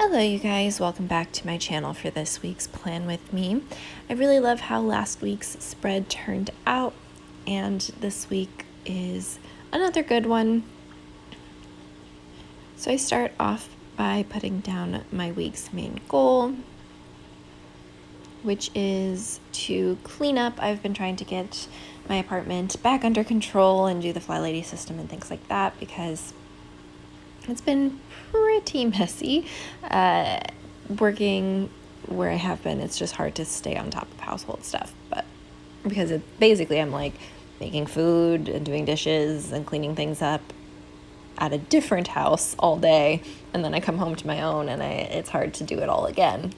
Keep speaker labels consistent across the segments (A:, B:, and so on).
A: Hello you guys, welcome back to my channel for this week's Plan With Me. I really love how last week's spread turned out, and this week is another good one. So I start off by putting down my week's main goal, which is to clean up. I've been trying to get my apartment back under control and do the Fly Lady system and things like that because it's been pretty messy. Working where I have been, it's just hard to stay on top of household stuff, but because basically I'm like making food and doing dishes and cleaning things up at a different house all day, and then I come home to my own and it's hard to do it all again.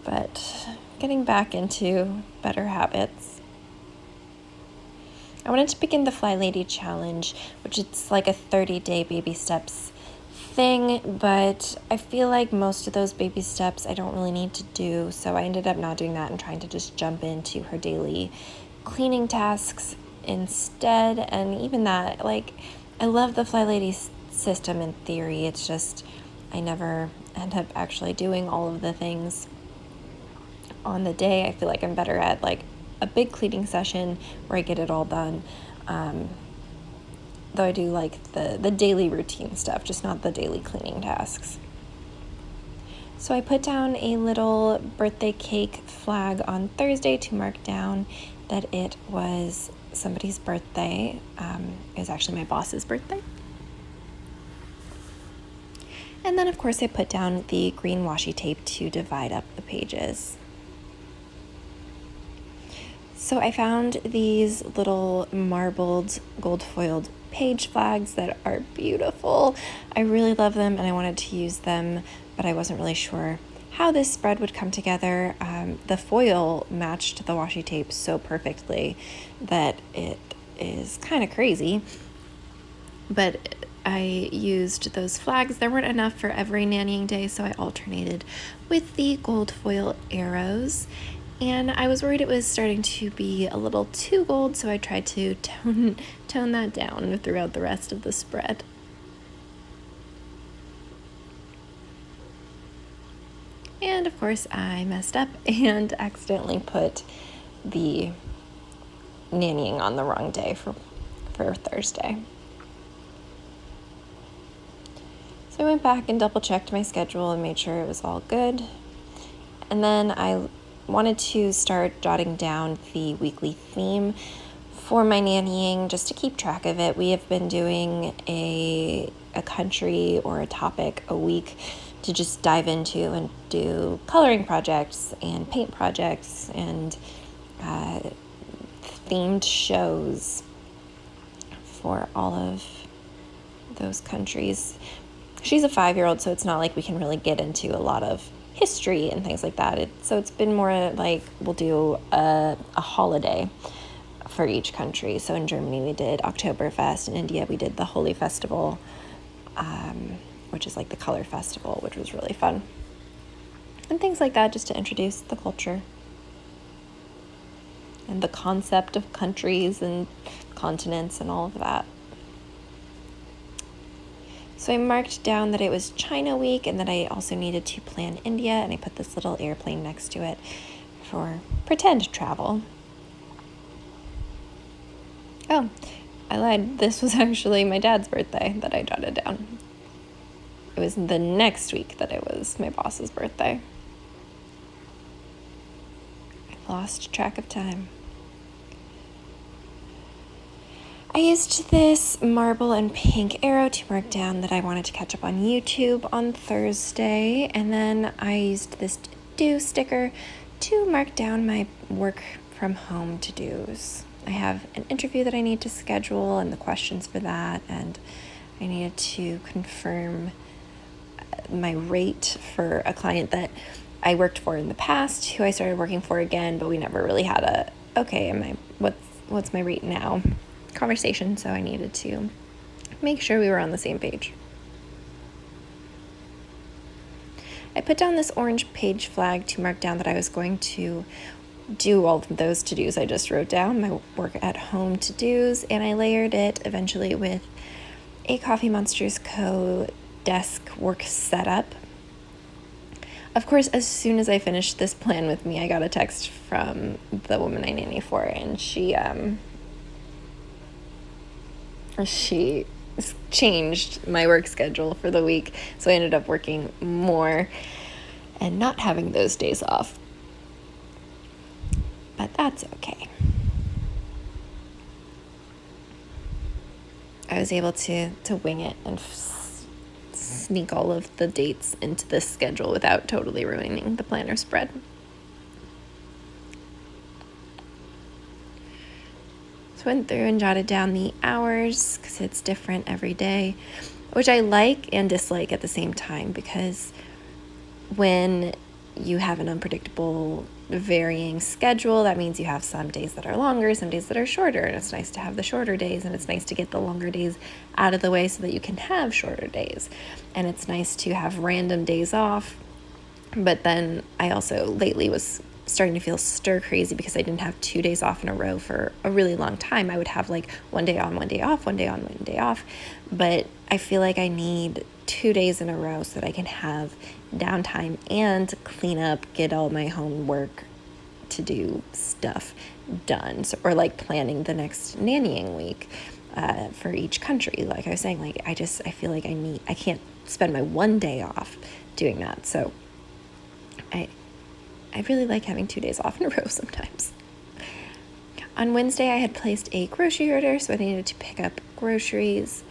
A: But getting back into better habits. I wanted to begin the Fly Lady Challenge, which it's like a 30-day baby steps thing, but I feel like most of those baby steps I don't really need to do, so I ended up not doing that and trying to just jump into her daily cleaning tasks instead. And even that, like, I love the Fly Lady system in theory, it's just I never end up actually doing all of the things on the day. I feel like I'm better at like a big cleaning session where I get it all done. Though I do like the daily routine stuff, just not the daily cleaning tasks. So I put down a little birthday cake flag on Thursday to mark down that it was somebody's birthday. It was actually my boss's birthday. And then of course I put down the green washi tape to divide up the pages. So I found these little marbled gold foiled page flags that are beautiful. I really love them and I wanted to use them, but I wasn't really sure how this spread would come together. The foil matched the washi tape so perfectly that it is kind of crazy, but I used those flags. There weren't enough for every nannying day, so I alternated with the gold foil arrows. And I was worried it was starting to be a little too gold, so I tried to tone that down throughout the rest of the spread. And of course I messed up and accidentally put the nannying on the wrong day for Thursday. So I went back and double checked my schedule and made sure it was all good. And then I wanted to start jotting down the weekly theme for my nannying just to keep track of it. We have been doing a country or a topic a week to just dive into and do coloring projects and paint projects and themed shows for all of those countries. She's a 5-year-old, so it's not like we can really get into a lot of history and things like that. So it's been more like we'll do a holiday for each country. So in Germany we did Oktoberfest. In India we did the Holi Festival, which is like the color festival, which was really fun. And things like that just to introduce the culture and the concept of countries and continents and all of that. So I marked down that it was China week and that I also needed to plan India, and I put this little airplane next to it for pretend travel. Oh, I lied. This was actually my dad's birthday that I jotted down. It was the next week that it was my boss's birthday. I lost track of time. I used this marble and pink arrow to mark down that I wanted to catch up on YouTube on Thursday, and then I used this do sticker to mark down my work from home to-dos. I have an interview that I need to schedule and the questions for that, and I needed to confirm my rate for a client that I worked for in the past, who I started working for again, but we never really had what's my rate now conversation, so I needed to make sure we were on the same page. I put down this orange page flag to mark down that I was going to do all of those to-dos I just wrote down, my work at home to-dos, and I layered it eventually with a Coffee Monsters Co. desk work setup. Of course, as soon as I finished this plan with me, I got a text from the woman I nanny for, and she changed my work schedule for the week, so I ended up working more and not having those days off. But that's okay. I was able to wing it and sneak all of the dates into this schedule without totally ruining the planner spread. So I went through and jotted down the hours because it's different every day, which I like and dislike at the same time, because when you have an unpredictable, varying schedule, that means you have some days that are longer, some days that are shorter, and it's nice to have the shorter days, and it's nice to get the longer days out of the way so that you can have shorter days. And it's nice to have random days off. But then I also lately was starting to feel stir crazy because I didn't have 2 days off in a row for a really long time. I would have like 1 day on, 1 day off, 1 day on, 1 day off. But I feel like I need 2 days in a row so that I can have downtime and clean up, get all my homework to do stuff done. So, or like planning the next nannying week for each country. Like I was saying, like I feel like I can't spend my 1 day off doing that. So I really like having 2 days off in a row sometimes. On Wednesday, I had placed a grocery order, so I needed to pick up groceries.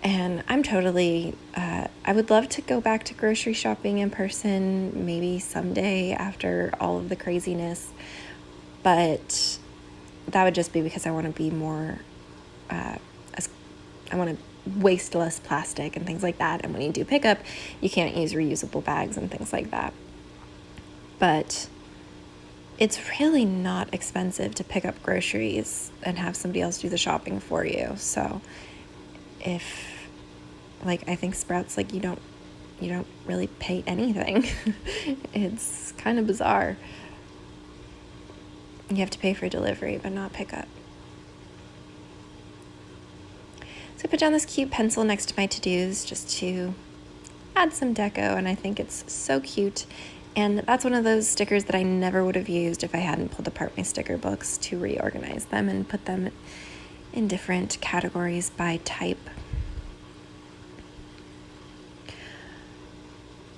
A: And I'm totally, I would love to go back to grocery shopping in person, maybe someday after all of the craziness. But that would just be because I want to be more, I want to waste less plastic and things like that. And when you do pick up, you can't use reusable bags and things like that. But it's really not expensive to pick up groceries and have somebody else do the shopping for you. So I think Sprouts, like you don't really pay anything. It's kind of bizarre. You have to pay for delivery, but not pickup. So I put down this cute pencil next to my to-dos just to add some deco, and I think it's so cute. And that's one of those stickers that I never would have used if I hadn't pulled apart my sticker books to reorganize them and put them in different categories by type.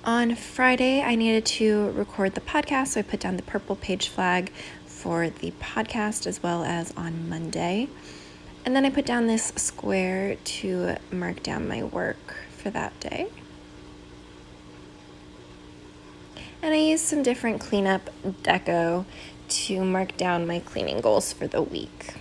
A: On Friday, I needed to record the podcast, so I put down the purple page flag for the podcast as well as on Monday. And then I put down this square to mark down my work for that day. And I used some different cleanup deco to mark down my cleaning goals for the week.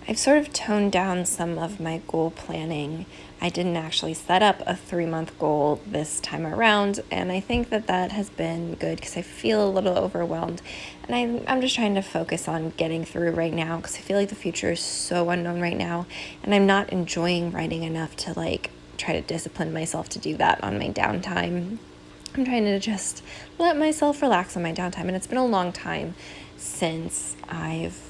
A: I've sort of toned down some of my goal planning. I didn't actually set up a 3-month goal this time around, and I think that has been good because I feel a little overwhelmed, and I'm just trying to focus on getting through right now because I feel like the future is so unknown right now, and I'm not enjoying writing enough to try to discipline myself to do that on my downtime. I'm trying to just let myself relax on my downtime, and it's been a long time since I've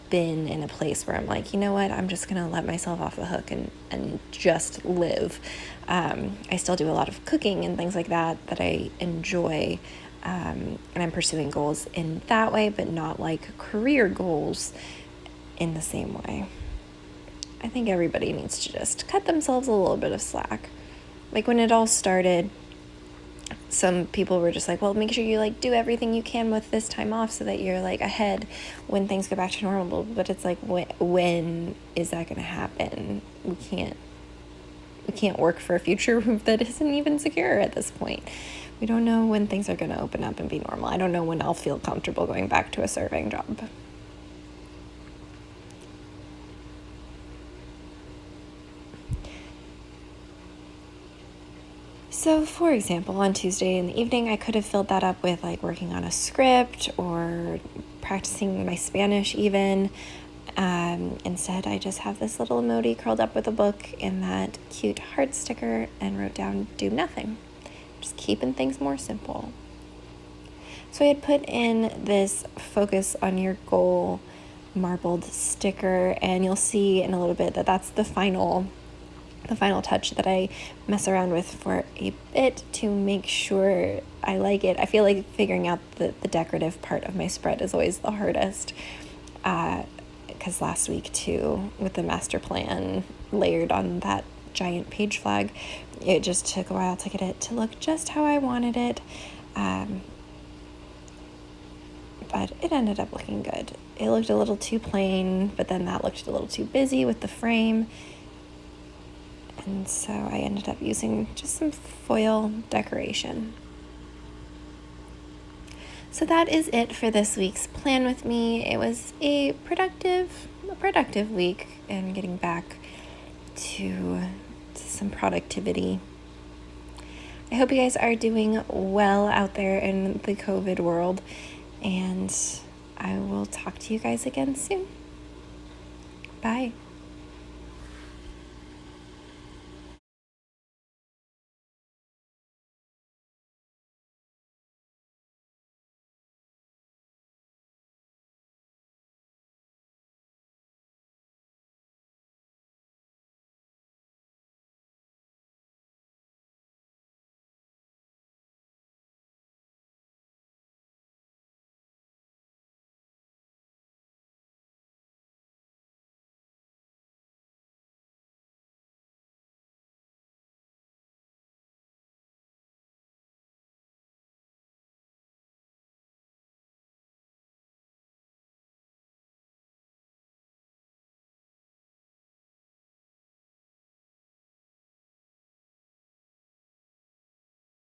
A: been in a place where I'm like, you know what, I'm just gonna let myself off the hook and just live. I still do a lot of cooking and things like that I enjoy, and I'm pursuing goals in that way, but not like career goals in the same way. I think everybody needs to just cut themselves a little bit of slack. Like when it all started, some people were just like, well, make sure you do everything you can with this time off so that you're ahead when things go back to normal. But it's like, when is that going to happen? We can't work for a future that isn't even secure at this point. We don't know when things are going to open up and be normal. I don't know when I'll feel comfortable going back to a serving job. So for example, on Tuesday in the evening, I could have filled that up with like working on a script or practicing my Spanish even. Instead, I just have this little emoji curled up with a book and that cute heart sticker and wrote down do nothing. Just keeping things more simple. So I had put in this focus on your goal marbled sticker, and you'll see in a little bit that that's the final touch that I mess around with for a bit to make sure I like it. I feel like figuring out the decorative part of my spread is always the hardest, because last week too, with the master plan layered on that giant page flag, it just took a while to get it to look just how I wanted it. But it ended up looking good. It looked a little too plain, but then that looked a little too busy with the frame. And so I ended up using just some foil decoration. So that is it for this week's Plan With Me. It was a productive week and getting back to some productivity. I hope you guys are doing well out there in the COVID world, and I will talk to you guys again soon. Bye.